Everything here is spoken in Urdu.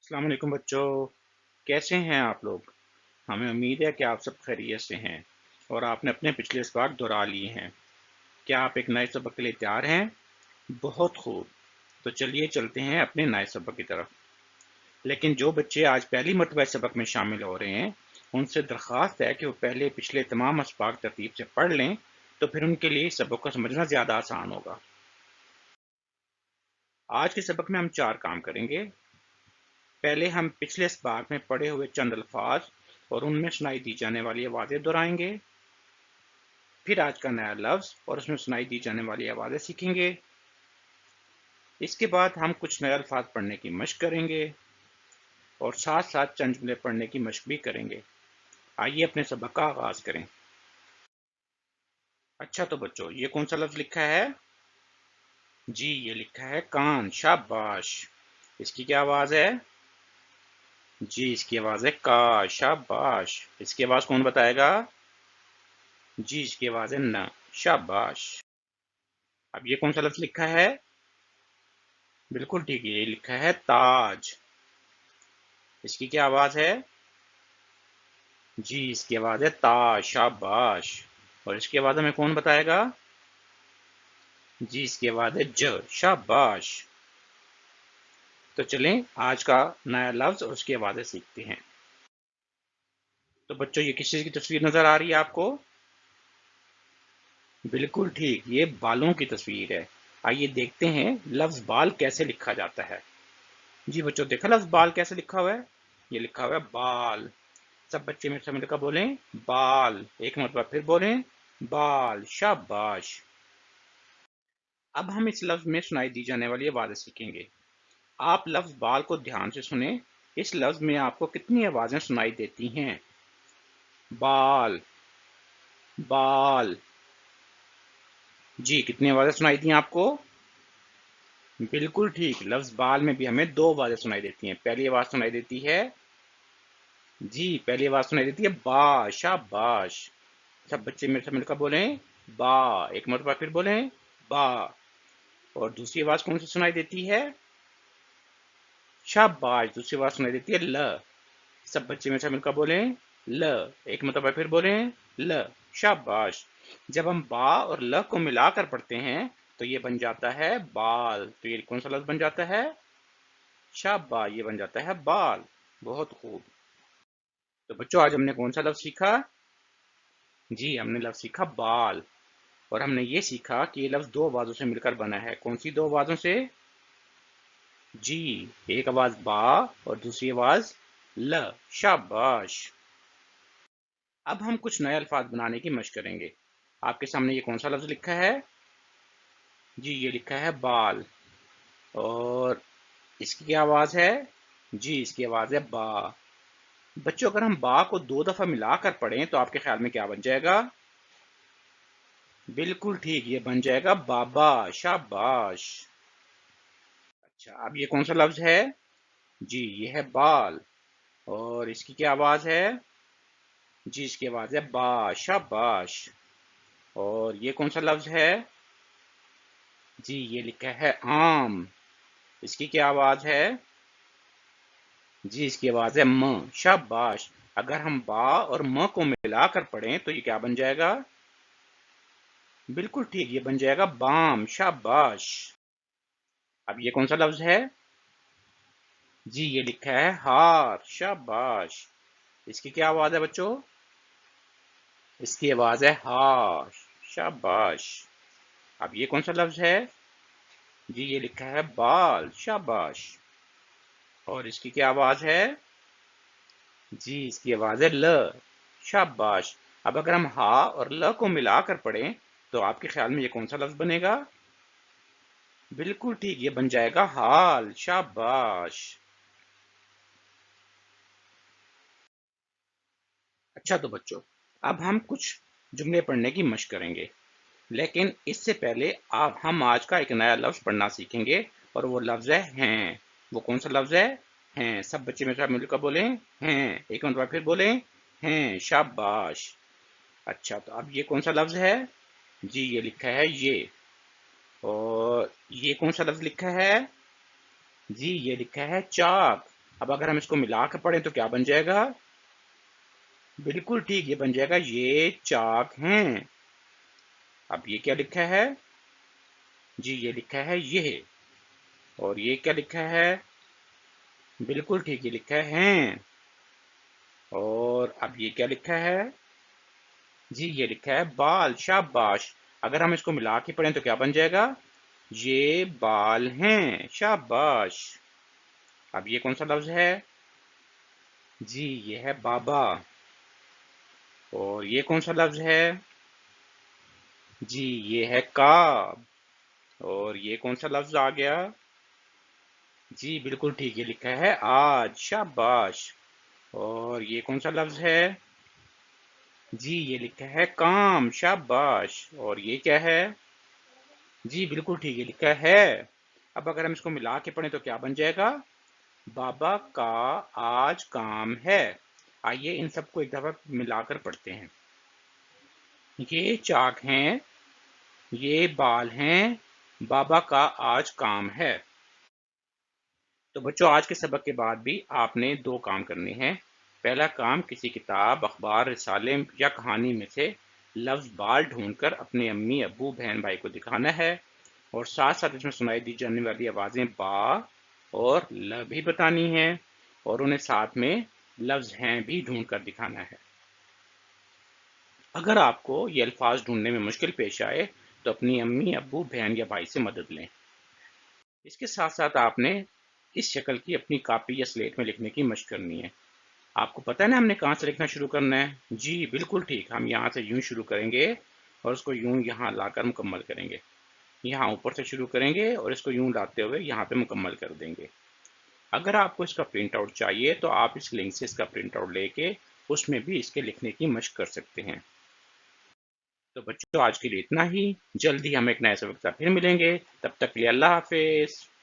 السلام علیکم بچوں، کیسے ہیں آپ لوگ؟ ہمیں امید ہے کہ آپ سب خیریت سے ہیں اور آپ نے اپنے پچھلے اسباق دہرا لیے ہیں۔ کیا آپ ایک نئے سبق کے لیے تیار ہیں؟ بہت خوب، تو چلیے چلتے ہیں اپنے نئے سبق کی طرف۔ لیکن جو بچے آج پہلی مرتبہ اس سبق میں شامل ہو رہے ہیں، ان سے درخواست ہے کہ وہ پہلے پچھلے تمام اسباق ترتیب سے پڑھ لیں، تو پھر ان کے لیے اس سبق کو سمجھنا زیادہ آسان ہوگا۔ آج کے سبق میں ہم 4 کام کریں گے۔ پہلے ہم پچھلے اسباق میں پڑھے ہوئے چند الفاظ اور ان میں سنائی دی جانے والی آوازیں دہرائیں گے۔ پھر آج کا نیا لفظ اور اس میں سنائی دی جانے والی آوازیں سیکھیں گے۔ اس کے بعد ہم کچھ نئے الفاظ پڑھنے کی مشق کریں گے اور ساتھ ساتھ چند جملے پڑھنے کی مشق بھی کریں گے۔ آئیے اپنے سبق کا آغاز کریں۔ اچھا تو بچوں، یہ کون سا لفظ لکھا ہے؟ جی، یہ لکھا ہے کان۔ شاباش! اس کی کیا آواز ہے؟ جی، اس کی آواز ہے کا۔ شاباش! اس کی آواز کون بتائے گا؟ جی، اس کی آواز ہے نہ۔ شاباش! اب یہ کون سا لفظ لکھا ہے؟ بالکل ٹھیک ہے، یہ لکھا ہے تاج۔ اس کی کیا آواز ہے؟ جی، اس کی آواز ہے تا۔ شاباش! اور اس کی آواز ہمیں کون بتائے گا؟ جی، اس کی آواز ہے ج۔ شاباش! تو چلیں آج کا نیا لفظ اور اس کی آوازیں سیکھتے ہیں۔ تو بچوں، یہ کس چیز کی تصویر نظر آ رہی ہے آپ کو؟ بالکل ٹھیک، یہ بالوں کی تصویر ہے۔ آئیے دیکھتے ہیں لفظ بال کیسے لکھا جاتا ہے۔ جی بچوں، دیکھا لفظ بال کیسے لکھا ہوا ہے؟ یہ لکھا ہوا ہے بال۔ سب بچے میرے سے مل کر بولیں بال۔ ایک مرتبہ پھر بولیں بال۔ شاباش! اب ہم اس لفظ میں سنائی دی جانے والی آوازیں سیکھیں گے۔ آپ لفظ بال کو دھیان سے سنیں۔ اس لفظ میں آپ کو کتنی آوازیں سنائی دیتی ہیں؟ بال، بال۔ جی، کتنی آوازیں سنائی دی آپ کو؟ بالکل ٹھیک، لفظ بال میں بھی ہمیں 2 آوازیں سنائی دیتی ہیں۔ پہلی آواز سنائی دیتی ہے، جی پہلی آواز سنائی دیتی ہے با۔ شاباش! سب بچے میرے سے مل کر بولیں با۔ ایک مرتبہ پھر بولیں با۔ اور دوسری آواز کون سی سنائی دیتی ہے؟ شاباش! دوسری آواز سنائی دیتی ہے ل۔ سب بچے میرے سے مل کر بولیں ل۔ ایک مرتبہ پھر بولیں ل۔ شاباش! جب ہم با اور ل کو ملا کر پڑھتے ہیں تو یہ بن جاتا ہے بال۔ تو یہ کون سا لفظ بن جاتا ہے؟ شاباش! یہ بن جاتا ہے بال۔ بہت خوب۔ تو بچوں، آج ہم نے کون سا لفظ سیکھا؟ جی، ہم نے لفظ سیکھا بال۔ اور ہم نے یہ سیکھا کہ یہ لفظ 2 آوازوں سے مل کر بنا ہے۔ کون سی 2 آوازوں سے؟ جی، ایک آواز با اور دوسری آواز ل۔ شاباش! اب ہم کچھ نئے الفاظ بنانے کی مشق کریں گے۔ آپ کے سامنے یہ کون سا لفظ لکھا ہے؟ جی، یہ لکھا ہے بال۔ اور اس کی کیا آواز ہے؟ جی، اس کی آواز ہے با۔ بچوں، اگر ہم با کو 2 دفعہ ملا کر پڑھیں تو آپ کے خیال میں کیا بن جائے گا؟ بالکل ٹھیک، یہ بن جائے گا بابا۔ شاباش! اچھا، اب یہ کون سا لفظ ہے؟ جی، یہ ہے بال۔ اور اس کی کیا آواز ہے؟ جی، اس کی آواز ہے با۔ شاباش! اور یہ کون سا لفظ ہے؟ جی، یہ لکھا ہے آم۔ اس کی کیا آواز ہے؟ جی، اس کی آواز ہے م۔ شاباش! اگر ہم با اور م کو ملا کر پڑھیں تو یہ کیا بن جائے گا؟ بالکل ٹھیک، یہ بن جائے گا بام۔ شاباش! اب یہ کون سا لفظ ہے؟ جی، یہ لکھا ہے ہار۔ شاباش! اس کی کیا آواز ہے بچوں؟ اس کی آواز ہے ہار۔ شاباش! اب یہ کون سا لفظ ہے؟ جی، یہ لکھا ہے بال۔ شاباش! اور اس کی کیا آواز ہے؟ جی، اس کی آواز ہے ل۔ شاباش! اب اگر ہم ہا اور ل کو ملا کر پڑھیں تو آپ کے خیال میں یہ کون سا لفظ بنے گا؟ بالکل ٹھیک، یہ بن جائے گا حال۔ شاباش! اچھا تو بچوں، اب ہم کچھ جملے پڑھنے کی مشق کریں گے، لیکن اس سے پہلے ہم آج کا ایک نیا لفظ پڑھنا سیکھیں گے اور وہ لفظ ہے ہیں۔ وہ کون سا لفظ ہے؟ ہیں۔ سب بچے میرے ساتھ مل کر بولیں ہیں۔ ایک مرتبہ پھر بولیں ہیں۔ شاباش! اچھا، تو اب یہ کون سا لفظ ہے؟ جی، یہ لکھا ہے یہ۔ اور یہ کون سا لفظ لکھا ہے؟ جی، یہ لکھا ہے چاک۔ اب اگر ہم اس کو ملا کے پڑھیں تو کیا بن جائے گا؟ بالکل ٹھیک، یہ بن جائے گا یہ چاک ہیں۔ اب یہ کیا لکھا ہے؟ جی یہ لکھا ہے یہ، اور یہ کیا لکھا ہے؟ بالکل ٹھیک، یہ لکھا ہے ہیں۔ اور اب یہ کیا لکھا ہے؟ جی یہ لکھا ہے بال، شاباش۔ اگر ہم اس کو ملا کے پڑھیں تو کیا بن جائے گا؟ یہ بال ہیں، شاباش۔ اب یہ کون سا لفظ ہے؟ جی یہ ہے بابا۔ اور یہ کون سا لفظ ہے؟ جی یہ ہے کعب۔ اور یہ کون سا لفظ آ گیا؟ جی بالکل ٹھیک، یہ لکھا ہے آج، شاباش۔ اور یہ کون سا لفظ ہے؟ جی یہ لکھا ہے کام، شاباش۔ اور یہ کیا ہے؟ جی بالکل ٹھیک، یہ لکھا ہے۔ اب اگر ہم اس کو ملا کے پڑھیں تو کیا بن جائے گا؟ بابا کا آج کام ہے۔ آئیے ان سب کو ایک دفعہ ملا کر پڑھتے ہیں۔ یہ چاک ہیں، یہ بال ہیں، بابا کا آج کام ہے۔ تو بچوں آج کے سبق کے بعد بھی آپ نے دو کام کرنے ہیں۔ پہلا کام، کسی کتاب، اخبار، رسالے یا کہانی میں سے لفظ بال ڈھونڈ کر اپنے امی، ابو، بہن، بھائی کو دکھانا ہے، اور ساتھ ساتھ اس میں سنائی دی جانے والی آوازیں با اور ل بھی بتانی ہیں، اور انہیں ساتھ میں لفظ ہیں بھی ڈھونڈ کر دکھانا ہے۔ اگر آپ کو یہ الفاظ ڈھونڈنے میں مشکل پیش آئے تو اپنی امی، ابو، بہن یا بھائی سے مدد لیں۔ اس کے ساتھ ساتھ آپ نے اس شکل کی اپنی کاپی یا سلیٹ میں لکھنے کی مشق کرنی ہے۔ آپ کو پتہ ہے نا ہم نے کہاں سے لکھنا شروع کرنا ہے؟ جی بالکل ٹھیک، ہم یہاں سے یوں شروع کریں گے اور اس کو یوں یہاں لا کر مکمل کریں گے۔ یہاں اوپر سے شروع کریں گے اور اس کو یوں لاتے ہوئے یہاں پہ مکمل کر دیں گے۔ اگر آپ کو اس کا پرنٹ آؤٹ چاہیے تو آپ اس لنک سے اس کا پرنٹ آؤٹ لے کے اس میں بھی اس کے لکھنے کی مشق کر سکتے ہیں۔ تو بچوں آج کے لیے اتنا ہی، جلدی ہم ایک نئے سبق سے پھر ملیں گے، تب تک کے لیے اللہ حافظ۔